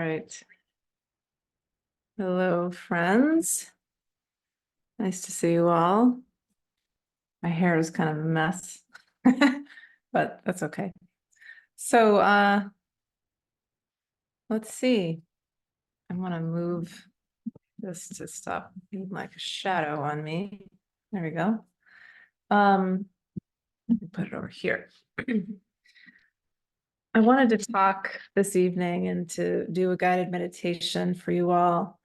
right. Hello, friends. Nice to see you all. My hair is kind of a mess, but that's okay. So, let's see. I want to move this to stop being like a shadow on me. There we go. Put it over here. I wanted to talk this evening and to do a guided meditation for you all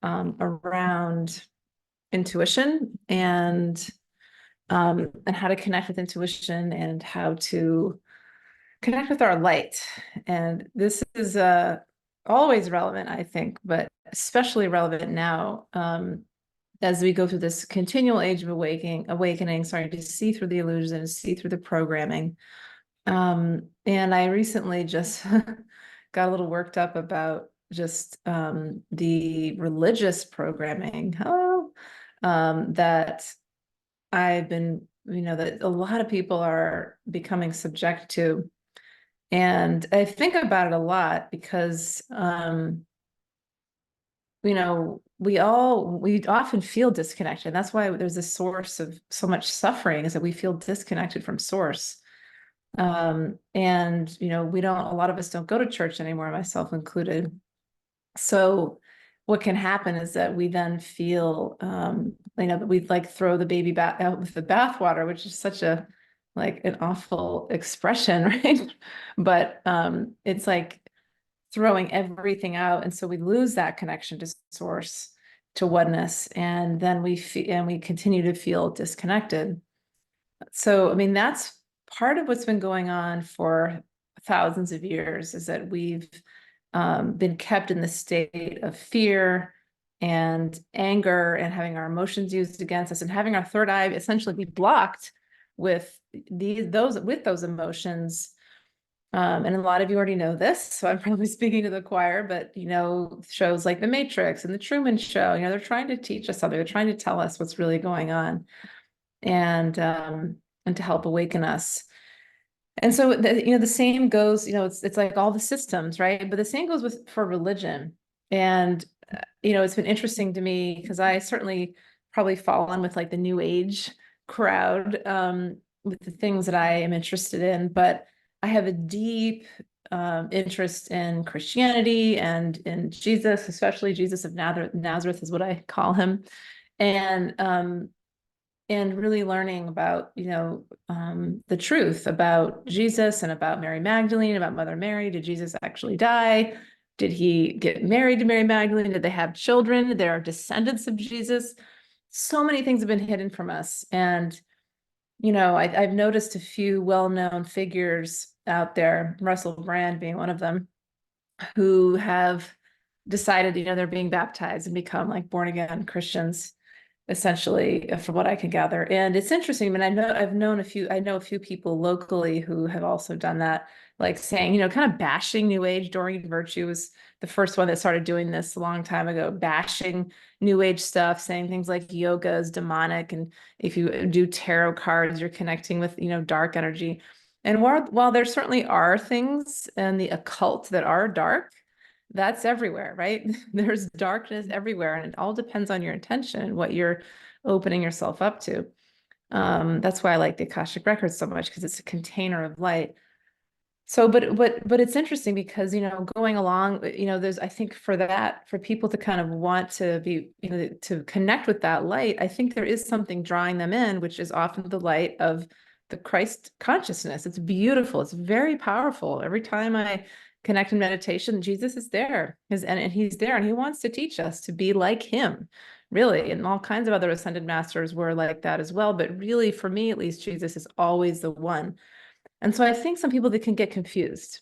around intuition and how to connect with intuition and how to connect with our light. And this is always relevant, I think, but especially relevant now as we go through this continual age of awakening, starting to see through the illusion, see through the programming. And I recently just got a little worked up about just the religious programming that I've been, that a lot of people are becoming subject to. And I think about it a lot because, we often feel disconnected. That's why there's a source of so much suffering, is that we feel disconnected from source. And, a lot of us don't go to church anymore, myself included. So what can happen is that we then feel, that we like throw the baby out with the bathwater, which is such an awful expression, right? But it's like throwing everything out, and so we lose that connection to source, to oneness, and then we continue to feel disconnected. So, I mean, that's part of what's been going on for thousands of years, is that we've been kept in the state of fear and anger and having our emotions used against us and having our third eye essentially be blocked with those emotions. And a lot of you already know this, so I'm probably speaking to the choir, but shows like The Matrix and The Truman Show, they're trying to teach us something. They're trying to tell us what's really going on, and to help awaken us. And so the same goes, it's like all the systems, right? But the same goes for religion. And it's been interesting to me because I certainly probably fall on with like the New Age crowd with the things that I am interested in, but I have a deep interest in Christianity and in Jesus, especially Jesus of Nazareth is what I call him. And really learning about, the truth about Jesus and about Mary Magdalene, about Mother Mary. Did Jesus actually die? Did he get married to Mary Magdalene? Did they have children? There are descendants of Jesus. So many things have been hidden from us. And, I've noticed a few well-known figures out there, Russell Brand being one of them, who have decided, they're being baptized and become like born again Christians, essentially, from what I can gather. And it's interesting. I mean, I know a few people locally who have also done that, like saying, kind of bashing New Age. Doreen Virtue was the first one that started doing this a long time ago, bashing New Age stuff, saying things like yoga is demonic. And if you do tarot cards, you're connecting with, dark energy. And while there certainly are things in the occult that are dark, that's everywhere, right? There's darkness everywhere, and it all depends on your intention and what you're opening yourself up to. That's why I like the Akashic Records so much, because it's a container of light. So, but it's interesting because, going along, there's, I think for people to kind of want to be, to connect with that light, I think there is something drawing them in, which is often the light of the Christ consciousness. It's beautiful. It's very powerful. Every time I connect in meditation, Jesus is there, and he's there, and he wants to teach us to be like him, really. And all kinds of other ascended masters were like that as well. But really, for me, at least, Jesus is always the one. And so I think some people that can get confused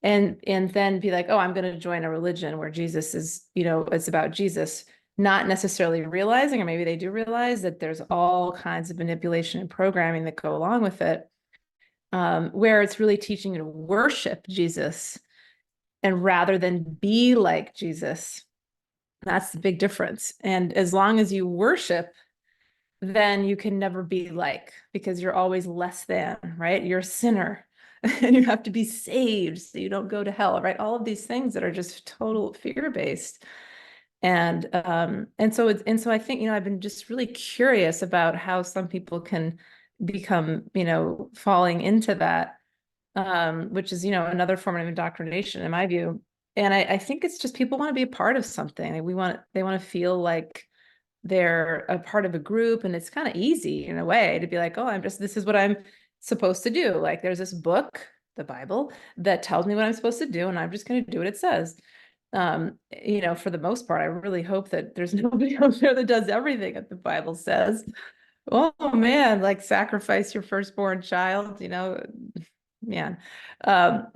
and then be like, oh, I'm going to join a religion where Jesus is, it's about Jesus, not necessarily realizing, or maybe they do realize, that there's all kinds of manipulation and programming that go along with it, where it's really teaching you to worship Jesus, and rather than be like Jesus. That's the big difference. And as long as you worship, then you can never be like, because you're always less than, right? You're a sinner. and you have to be saved so you don't go to hell, right? All of these things that are just total fear-based. And so I think, I've been just really curious about how some people can become, falling into that, which is, another form of indoctrination in my view. And I think it's just people want to be a part of something. They want to feel like they're a part of a group, and it's kind of easy in a way to be like, oh, this is what I'm supposed to do. Like there's this book, the Bible, that tells me what I'm supposed to do, and I'm just going to do what it says. For the most part, I really hope that there's nobody out there that does everything that the Bible says. Oh man, like sacrifice your firstborn child, man.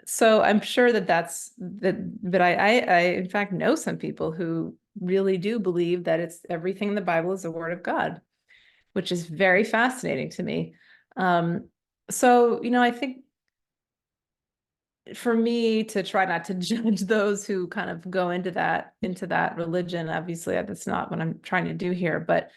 So I'm sure but I in fact know some people who really do believe that it's everything in the Bible is the word of God, which is very fascinating to me. So, I think for me to try not to judge those who kind of go into that religion, obviously that's not what I'm trying to do here, but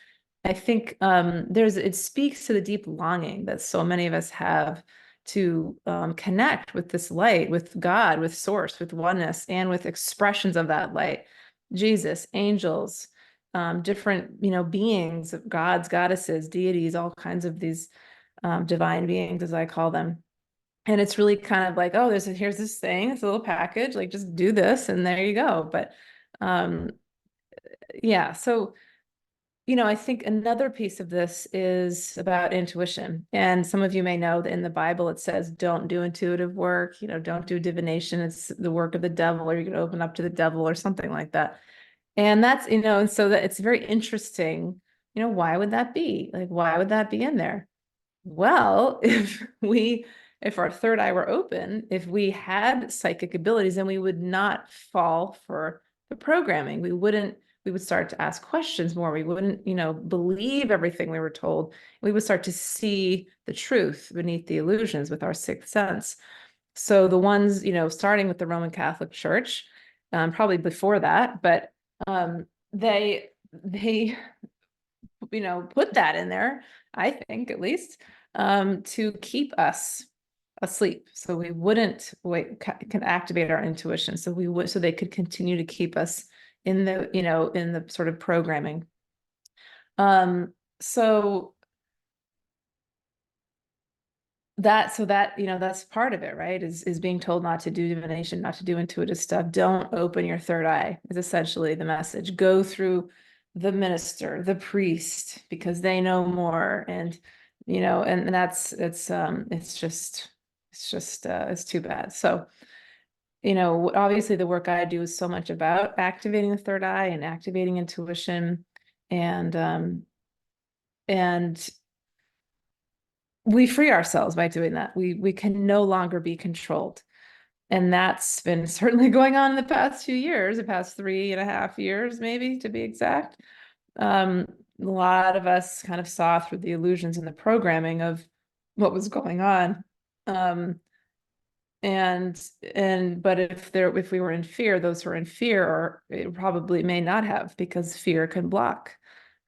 I think it speaks to the deep longing that so many of us have to connect with this light, with God, with source, with oneness, and with expressions of that light. Jesus, angels, different, beings, gods, goddesses, deities, all kinds of these divine beings, as I call them. And it's really kind of like, oh, here's this thing, it's a little package, like just do this and there you go. But yeah, so I think another piece of this is about intuition. And some of you may know that in the Bible, it says, don't do intuitive work, don't do divination. It's the work of the devil, or you're going to open up to the devil or something like that. And that's, and so that it's very interesting, why would that be? Like, why would that be in there? Well, if our third eye were open, if we had psychic abilities, then we would not fall for the programming. We would start to ask questions more. We wouldn't, believe everything we were told. We would start to see the truth beneath the illusions with our sixth sense. So the ones, starting with the Roman Catholic Church, probably before that, but they put that in there, I think at least, to keep us asleep. So we wouldn't can activate our intuition. So they could continue to keep us in the sort of programming. So that's part of it, right? Is being told not to do divination, not to do intuitive stuff. Don't open your third eye is essentially the message. Go through the minister, the priest, because they know more. And, and that's, it's too bad. So, obviously the work I do is so much about activating the third eye and activating intuition. And we free ourselves by doing that. We can no longer be controlled. And that's been certainly going on in the past few years, the past 3.5 years, maybe to be exact. A lot of us kind of saw through the illusions and the programming of what was going on. But if we were in fear, those who are in fear, or it probably may not have, because fear can block,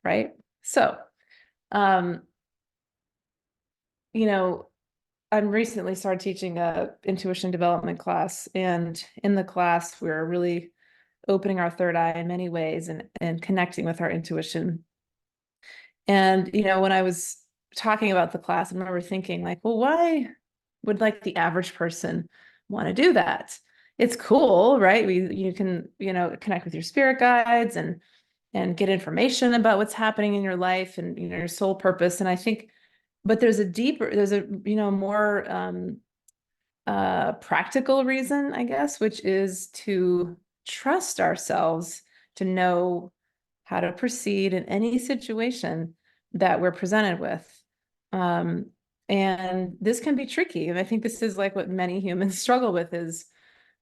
right? So, I'm recently started teaching a intuition development class, and in the class, we're really opening our third eye in many ways and connecting with our intuition. And, when I was talking about the class, I remember thinking like, well, why would like the average person want to do that? It's cool, right? You can, connect with your spirit guides and get information about what's happening in your life and, your soul purpose. And I think, but there's a more practical reason, I guess, which is to trust ourselves to know how to proceed in any situation that we're presented with. And this can be tricky. And I think this is like what many humans struggle with, is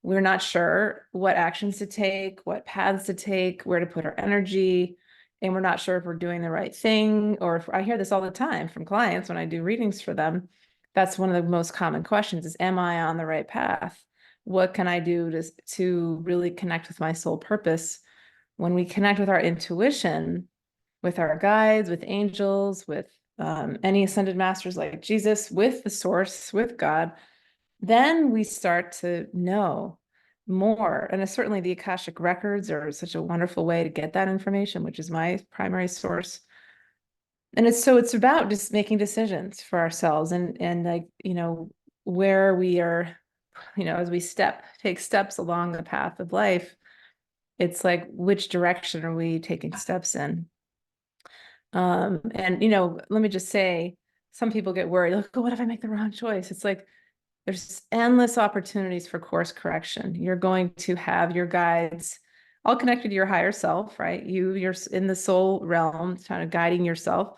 we're not sure what actions to take, what paths to take, where to put our energy. And we're not sure if we're doing the right thing. Or if I hear this all the time from clients when I do readings for them. That's one of the most common questions is, am I on the right path? What can I do to really connect with my soul purpose? When we connect with our intuition, with our guides, with angels, with any ascended masters like Jesus, with the source, with God, then we start to know more. And certainly the Akashic records are such a wonderful way to get that information, which is my primary source. And it's about just making decisions for ourselves and like, where we are, as we take steps along the path of life, it's like, which direction are we taking steps in? And let me just say, some people get worried, like, oh, what if I make the wrong choice? It's like, there's endless opportunities for course correction. You're going to have your guides all connected to your higher self, right? You're in the soul realm, kind of guiding yourself,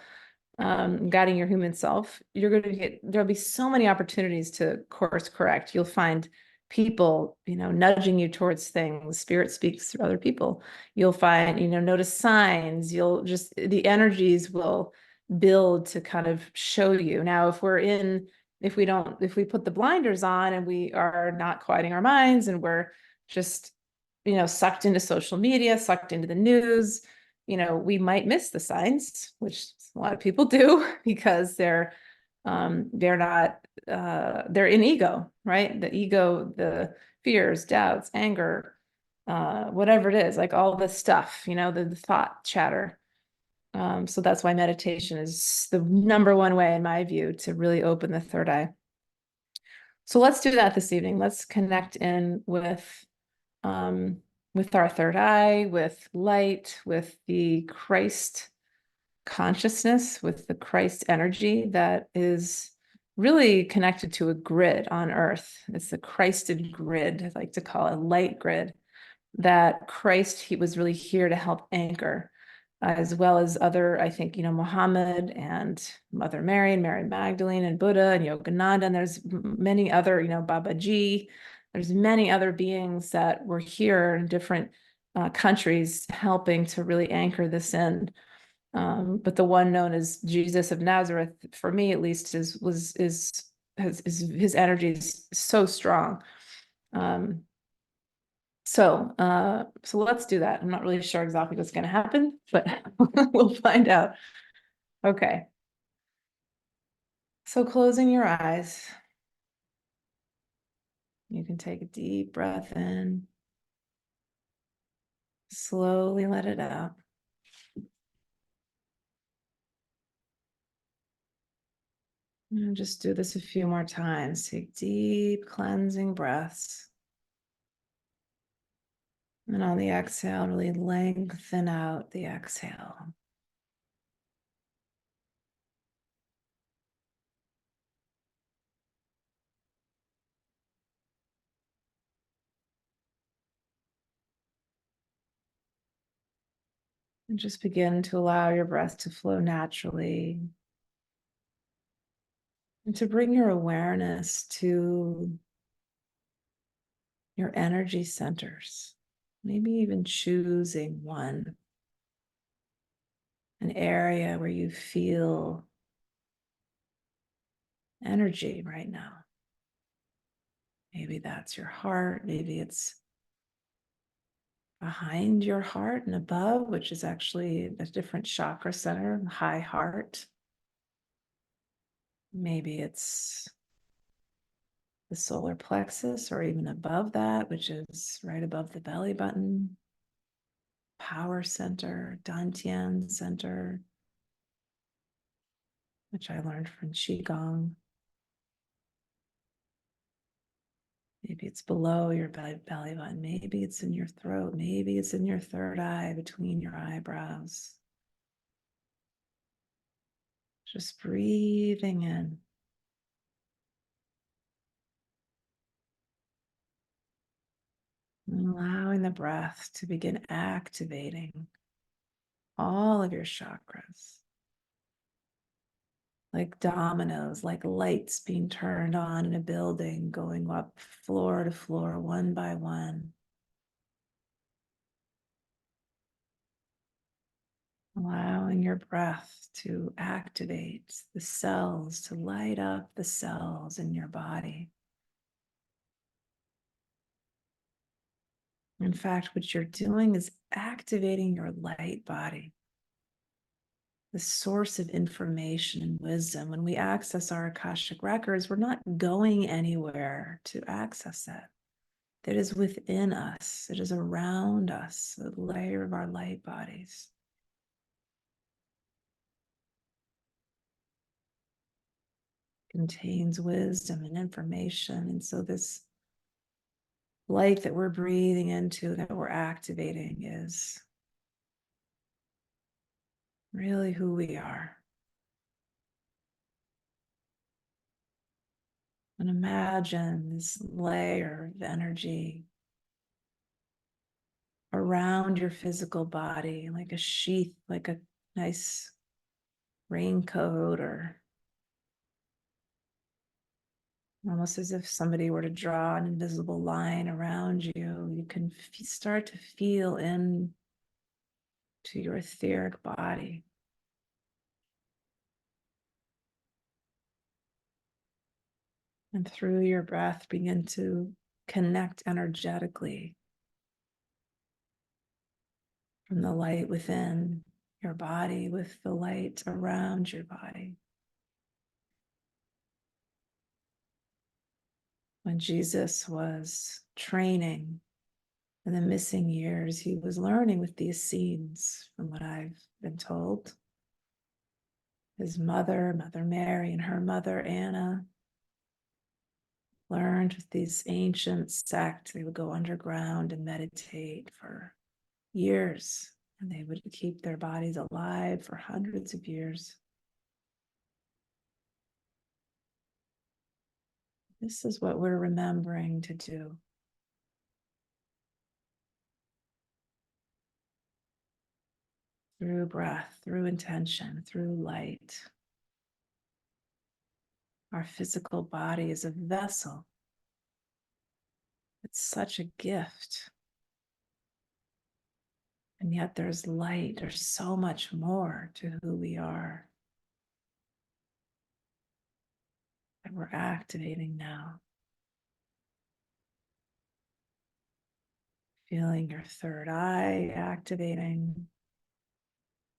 guiding your human self. There'll be so many opportunities to course correct. You'll find people, nudging you towards things. Spirit speaks through other people. You'll find, notice signs. The energies will build to kind of show you. Now, if we put the blinders on and we are not quieting our minds and we're just, sucked into social media, sucked into the news, we might miss the signs, which a lot of people do because they're not, they're in ego, right? The ego, the fears, doubts, anger, whatever it is, like all this stuff, the thought chatter. So that's why meditation is the number one way, in my view, to really open the third eye. So let's do that this evening. Let's connect in with our third eye, with light, with the Christ consciousness, with the Christ energy that is really connected to a grid on Earth. It's the Christed grid, I like to call it, light grid, that he was really here to help anchor, as well as other, I think, Muhammad and Mother Mary and Mary Magdalene and Buddha and Yogananda, and there's many other, Babaji, there's many other beings that were here in different countries helping to really anchor this in. But the one known as Jesus of Nazareth, for me at least, his energy is so strong. So let's do that. I'm not really sure exactly what's going to happen, but we'll find out. Okay. So closing your eyes, you can take a deep breath in, slowly let it out. And just do this a few more times. Take deep cleansing breaths. And on the exhale, really lengthen out the exhale. And just begin to allow your breath to flow naturally. And to bring your awareness to your energy centers. Maybe even choosing one, an area where you feel energy right now. Maybe that's your heart. Maybe it's behind your heart and above, which is actually a different chakra center, high heart. Maybe it's the solar plexus, or even above that, which is right above the belly button, power center, Dantian center, which I learned from Qigong. Maybe it's below your belly button. Maybe it's in your throat. Maybe it's in your third eye between your eyebrows. Just breathing in. And allowing the breath to begin activating all of your chakras. Like dominoes, like lights being turned on in a building, going up floor to floor, one by one. Allowing your breath to activate the cells, to light up the cells in your body. In fact, what you're doing is activating your light body. the source of information and wisdom. When we access our Akashic records, we're not going anywhere to access it. It is within us, it is around us, the layer of our light bodies. Contains wisdom and information. And so this light that we're breathing into, that we're activating, is really who we are. And imagine this layer of energy around your physical body, like a sheath, like a nice raincoat, or almost as if somebody were to draw an invisible line around you. You can start to feel in to your etheric body. And through your breath, begin to connect energetically from the light within your body with the light around your body. When Jesus was training in the missing years, he was learning with the Essenes, from what I've been told. His mother, Mother Mary, and her mother, Anna, learned with these ancient sects. They would go underground and meditate for years, and they would keep their bodies alive for hundreds of years. This is what we're remembering to do. Through breath, through intention, through light. Our physical body is a vessel. It's such a gift. And yet there's light, there's so much more to who we are that we're activating now. Feeling your third eye activating,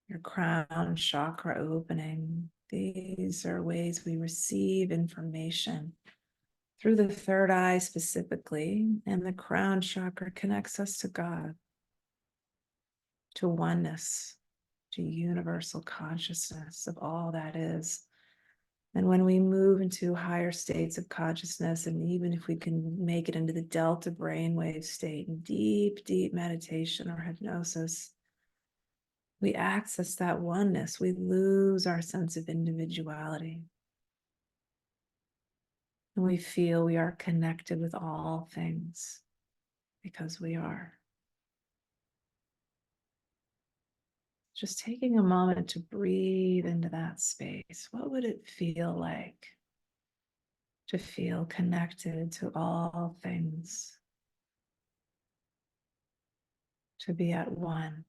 your crown chakra opening. These are ways we receive information through the third eye specifically, and the crown chakra connects us to God, to oneness, to universal consciousness of all that is. And when we move into higher states of consciousness, and even if we can make it into the delta brainwave state in deep, deep meditation or hypnosis, we access that oneness. We lose our sense of individuality. And we feel we are connected with all things because we are. Just taking a moment to breathe into that space. What would it feel like to feel connected to all things? To be at one.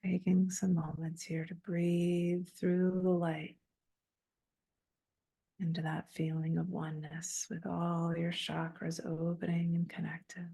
Taking some moments here to breathe through the light into that feeling of oneness with all your chakras opening and connected.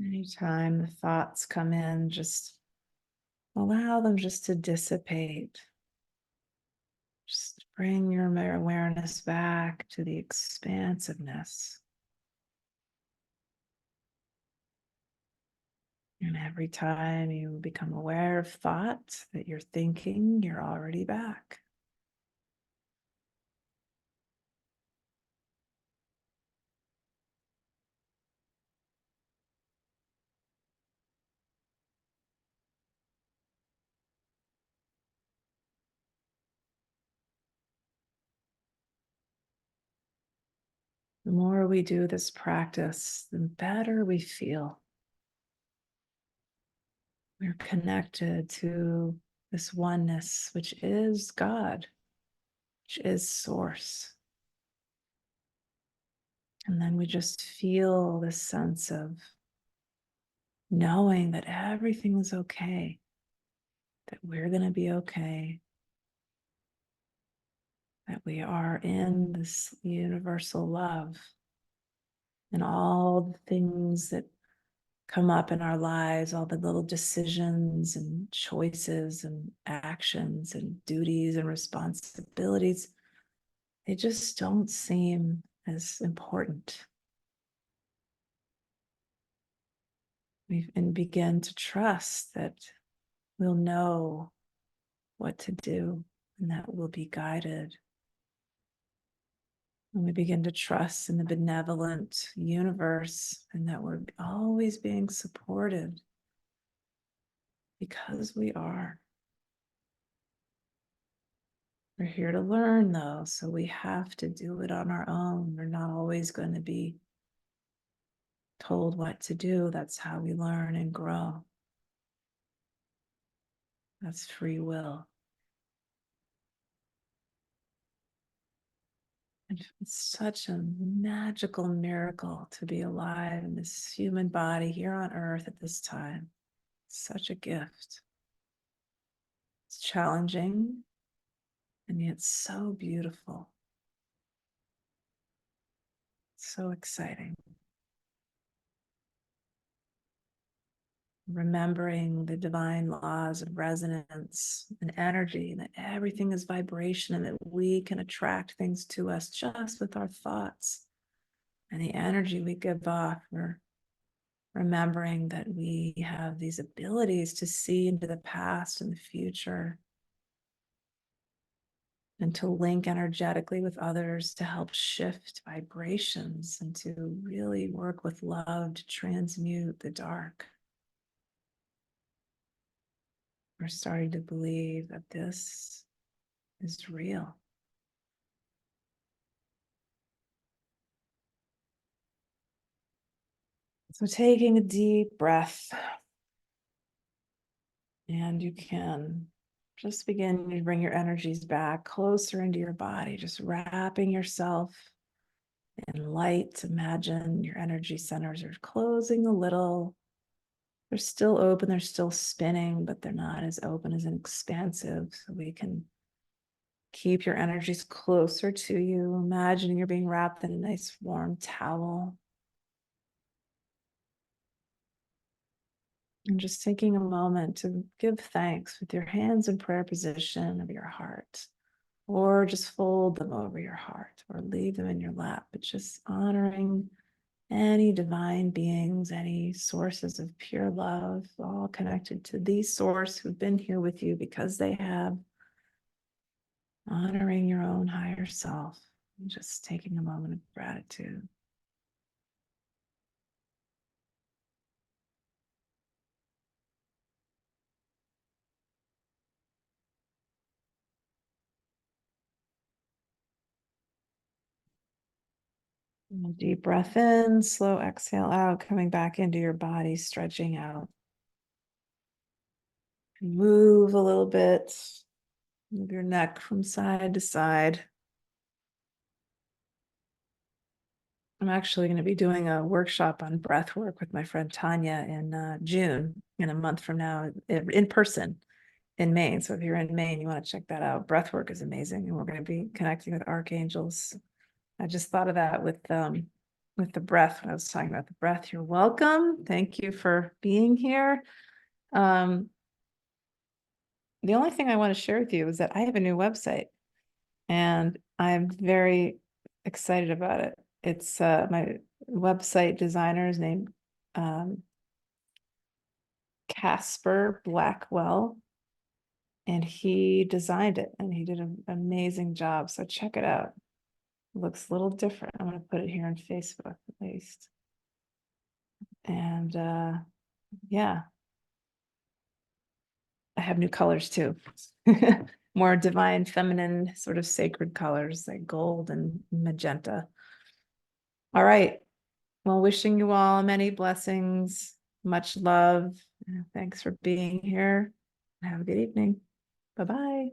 Anytime the thoughts come in, just allow them just to dissipate. Just bring your awareness back to the expansiveness. And every time you become aware of thoughts that you're thinking, you're already back. The more we do this practice, the better we feel. We're connected to this oneness, which is God, which is source. And then we just feel this sense of knowing that everything is okay, that we're going to be okay, that we are in this universal love, and all the things that come up in our lives, all the little decisions and choices and actions and duties and responsibilities, they just don't seem as important. And begin to trust that we'll know what to do and that we'll be guided. And we begin to trust in the benevolent universe and that we're always being supported because we are. We're here to learn, though, so we have to do it on our own. We're not always going to be told what to do. That's how we learn and grow. That's free will. And it's such a magical miracle to be alive in this human body here on earth at this time. Such a gift. It's challenging and yet so beautiful. So exciting. Remembering the divine laws of resonance and energy, that everything is vibration and that we can attract things to us just with our thoughts and the energy we give off. We're remembering that we have these abilities to see into the past and the future and to link energetically with others to help shift vibrations and to really work with love to transmute the dark. We're starting to believe that this is real. So taking a deep breath, and you can just begin to bring your energies back closer into your body, just wrapping yourself in light. Imagine your energy centers are closing a little. They're still open, they're still spinning, but they're not as open as expansive. So we can keep your energies closer to you. Imagining you're being wrapped in a nice warm towel. And just taking a moment to give thanks with your hands in prayer position of your heart, or just fold them over your heart, or leave them in your lap, but just honoring any divine beings, any sources of pure love, all connected to the source who've been here with you because they have, honoring your own higher self, and just taking a moment of gratitude. Deep breath in, slow exhale out, coming back into your body, stretching out. Move a little bit, move your neck from side to side. I'm actually going to be doing a workshop on breath work with my friend Tanya in June, in a month from now, in person in Maine. So if you're in Maine, you want to check that out. Breath work is amazing, and we're going to be connecting with archangels. I just thought of that with the breath when I was talking about the breath. You're welcome. Thank you for being here. The only thing I want to share with you is that I have a new website, and I'm very excited about it. It's my website designer is named Casper Blackwell, and he designed it, and he did an amazing job. So check it out. It looks a little different. I'm going to put it here on Facebook at least. And yeah, I have new colors too. More divine, feminine, sort of sacred colors like gold and magenta. All right. Well, wishing you all many blessings, much love. Thanks for being here. Have a good evening. Bye-bye.